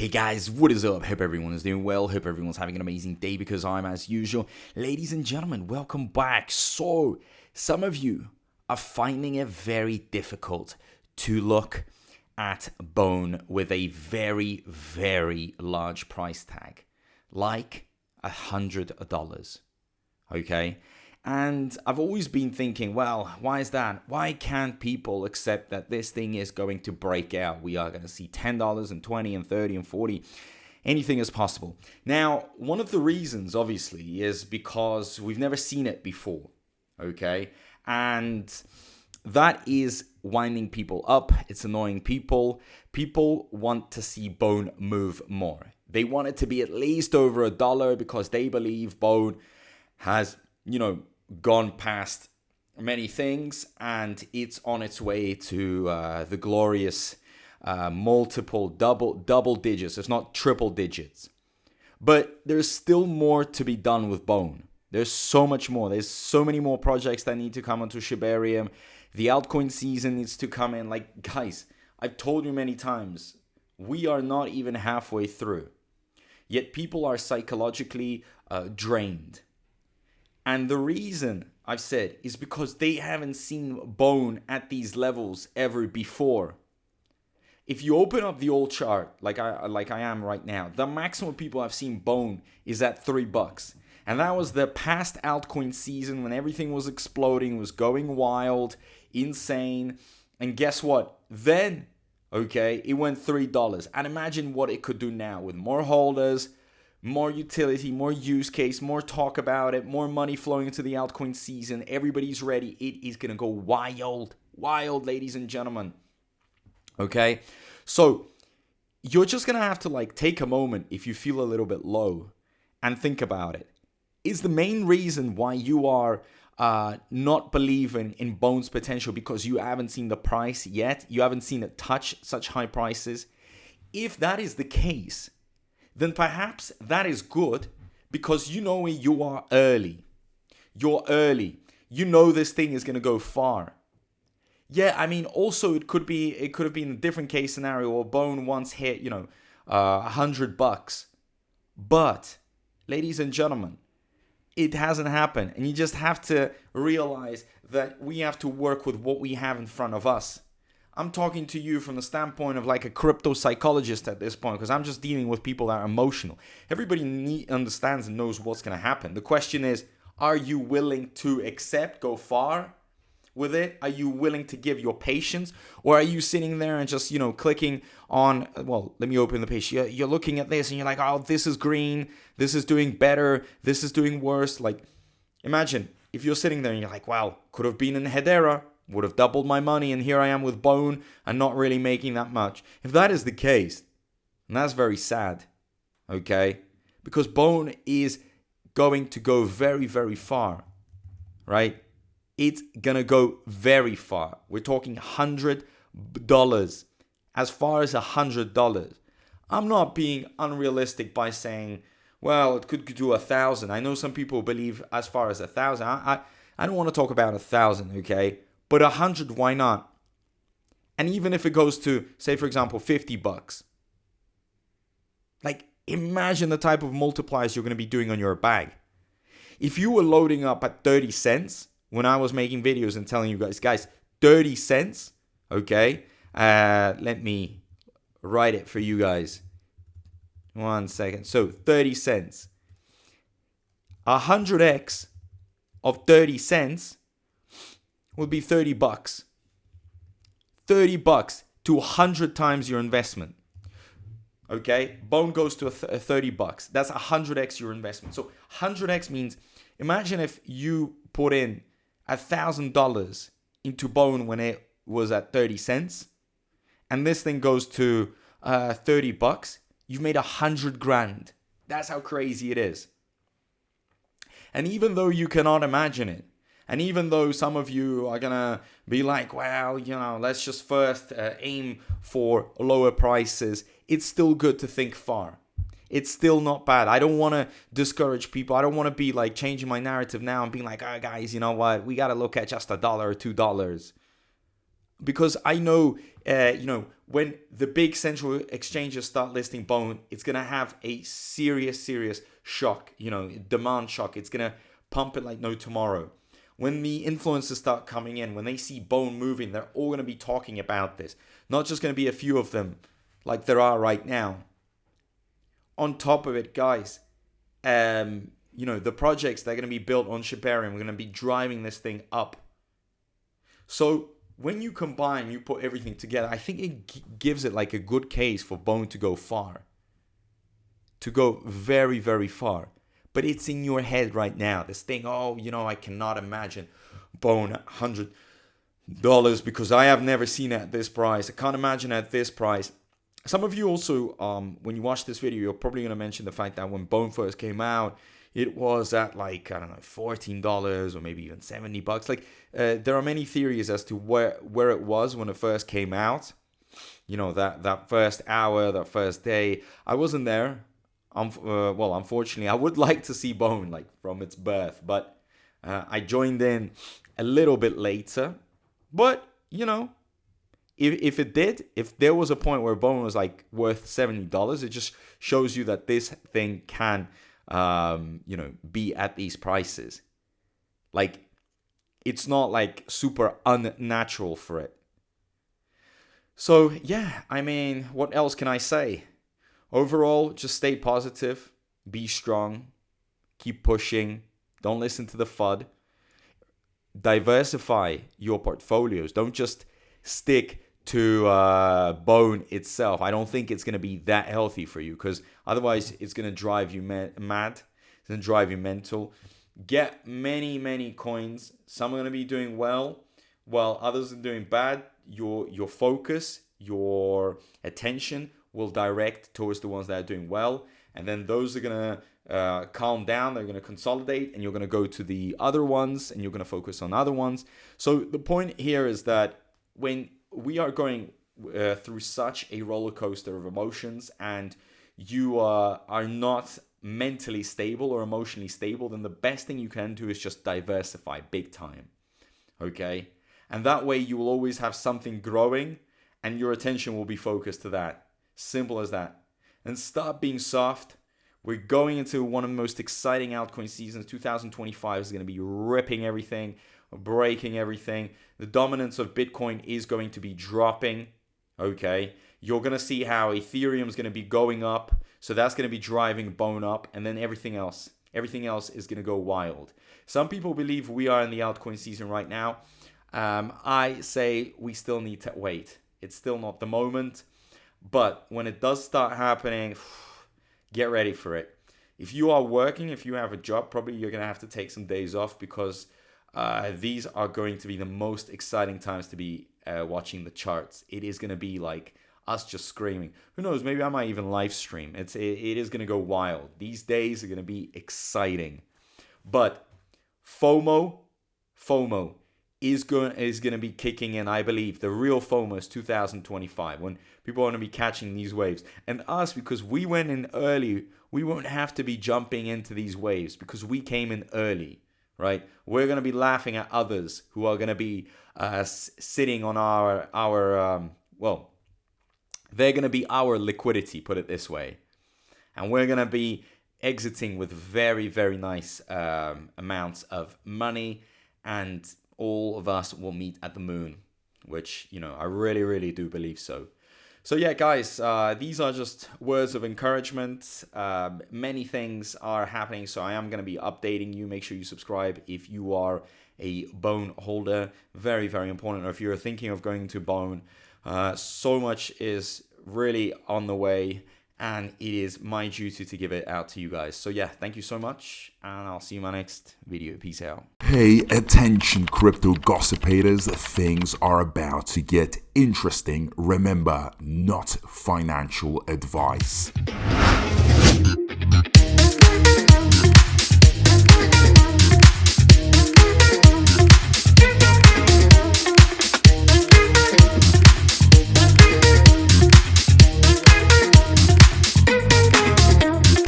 Hey guys, what is up? Hope everyone is doing well. Hope everyone's having an amazing day because I'm as usual. Ladies and gentlemen, welcome back. So, some of you are finding it very difficult to look at BONE with a very, very large price tag, like $100. Okay? And I've always been thinking, well, why is that? Why can't people accept that this thing is going to break out? We are going to see $10 and $20 and $30 and $40. Anything is possible. Now, one of the reasons, obviously, is because we've never seen it before. Okay? And that is winding people up. It's annoying people. People want to see BONE move more. They want it to be at least over $1 because they believe BONE has, gone past many things and it's on its way to the glorious multiple double digits, if not triple digits. But there's still more to be done with BONE. There's so much more. There's so many more projects that need to come onto Shibarium. The altcoin season needs to come in. Like, guys, I've told you many times, we are not even halfway through. Yet people are psychologically drained. And the reason I've said is because they haven't seen BONE at these levels ever before. If you open up the old chart, like I am right now, the maximum people have seen BONE is at $3. And that was the past altcoin season when everything was exploding, was going wild, insane. And guess what? Then, it went $3. And imagine what it could do now with more holders, more utility, more use case, more talk about it, more money flowing into the altcoin season. Everybody's ready. It is going to go wild, ladies and gentlemen. Okay? So, you're just going to have to take a moment if you feel a little bit low and think about it. Is the main reason why you are not believing in BONE's potential because you haven't seen the price yet? You haven't seen it touch such high prices? If that is the case, then perhaps that is good because you are early. You're early. You know this thing is going to go far. Yeah, also it could have been a different case scenario where BONE once hit, $100. But, ladies and gentlemen, it hasn't happened. And you just have to realize that we have to work with what we have in front of us. I'm talking to you from the standpoint of a crypto psychologist at this point because I'm just dealing with people that are emotional. Everybody understands and knows what's going to happen. The question is, are you willing to accept, go far with it? Are you willing to give your patience? Or are you sitting there and just, clicking on, let me open the page. You're looking at this and you're like, oh, this is green. This is doing better. This is doing worse. Imagine if you're sitting there and you're like, wow, could have been in Hedera. Would have doubled my money, and here I am with BONE and not really making that much. If that is the case, and that's very sad, okay? Because BONE is going to go very, very far, right? It's going to go very far. We're talking $100, as far as $100. I'm not being unrealistic by saying, well, it could do 1,000. I know some people believe as far as 1,000. I don't want to talk about 1,000, okay? But 100, why not? And even if it goes to, say, for example, $50. Imagine the type of multipliers you're going to be doing on your bag. If you were loading up at 30 cents, when I was making videos and telling you guys, 30 cents, okay? Let me write it for you guys. 1 second. So, 30 cents. 100x of 30 cents would be $30. $30 to 100 times your investment. Okay? BONE goes to $30. That's 100x your investment. So 100x means, imagine if you put in $1,000 into BONE when it was at 30 cents, and this thing goes to $30. You've made 100 grand. That's how crazy it is. And even though you cannot imagine it, and even though some of you are going to be like, well, let's just first aim for lower prices, it's still good to think far. It's still not bad. I don't want to discourage people. I don't want to be changing my narrative now and being like, oh, guys, you know what? We got to look at just $1 or $2. Because I know, when the big central exchanges start listing BONE, it's going to have a serious shock, demand shock. It's going to pump it like no tomorrow. When the influencers start coming in, when they see BONE moving, they're all going to be talking about this. Not just going to be a few of them like there are right now. On top of it, guys, the projects that are going to be built on Shibarium are going to be driving this thing up. So when you combine, you put everything together, I think it gives it like a good case for BONE to go far. To go very far. But it's in your head right now. This thing, I cannot imagine BONE at $100 because I have never seen it at this price. I can't imagine at this price. Some of you also, when you watch this video, you're probably going to mention the fact that when BONE first came out, it was at like, I don't know, $14 or maybe even $70. Like, there are many theories as to where it was when it first came out. That first hour, that first day. I wasn't there. Unfortunately, I would like to see BONE like from its birth, but I joined in a little bit later. But, if there was a point where BONE was like worth $70, it just shows you that this thing can be at these prices. Like, it's not like super unnatural for it. So yeah, I mean, what else can I say? Overall, just stay positive, be strong, keep pushing, don't listen to the FUD. Diversify your portfolios. Don't just stick to BONE itself. I don't think it's going to be that healthy for you, because otherwise it's going to drive you mad. It's going to drive you mental. Get many coins. Some are going to be doing well, while others are doing bad. Your focus, your attention will direct towards the ones that are doing well, and then those are going to calm down. They're going to consolidate, and you're going to go to the other ones, and you're going to focus on other ones. So the point here is that when we are going through such a roller coaster of emotions, and you are not mentally stable or emotionally stable, then the best thing you can do is just diversify big time. Okay? And that way you will always have something growing, and your attention will be focused to that. Simple as that. And stop being soft. We're going into one of the most exciting altcoin seasons. 2025 is going to be ripping everything, breaking everything. The dominance of Bitcoin is going to be dropping. Okay, you're going to see how Ethereum is going to be going up. So that's going to be driving BONE up. And then everything else is going to go wild. Some people believe we are in the altcoin season right now. I say we still need to wait. It's still not the moment. But when it does start happening, get ready for it. If you are working, if you have a job, probably you're going to have to take some days off, because these are going to be the most exciting times to be watching the charts. It is going to be like us just screaming. Who knows? Maybe I might even live stream. It is going to go wild. These days are going to be exciting. But FOMO is going to be kicking in, I believe. The real FOMO is 2025, when people are going to be catching these waves. And us, because we went in early, we won't have to be jumping into these waves because we came in early, right? We're going to be laughing at others who are going to be sitting on they're going to be our liquidity, put it this way. And we're going to be exiting with very, very nice amounts of money, and all of us will meet at the moon, which, I really, really do believe so. So yeah, guys, these are just words of encouragement. Many things are happening, so I am going to be updating you. Make sure you subscribe if you are a BONE holder. Very, very important. Or if you're thinking of going to BONE, so much is really on the way, and it is my duty to give it out to you guys. So yeah, thank you so much, and I'll see you in my next video. Peace out. Pay attention, crypto gossipators. Things are about to get interesting. Remember, not financial advice.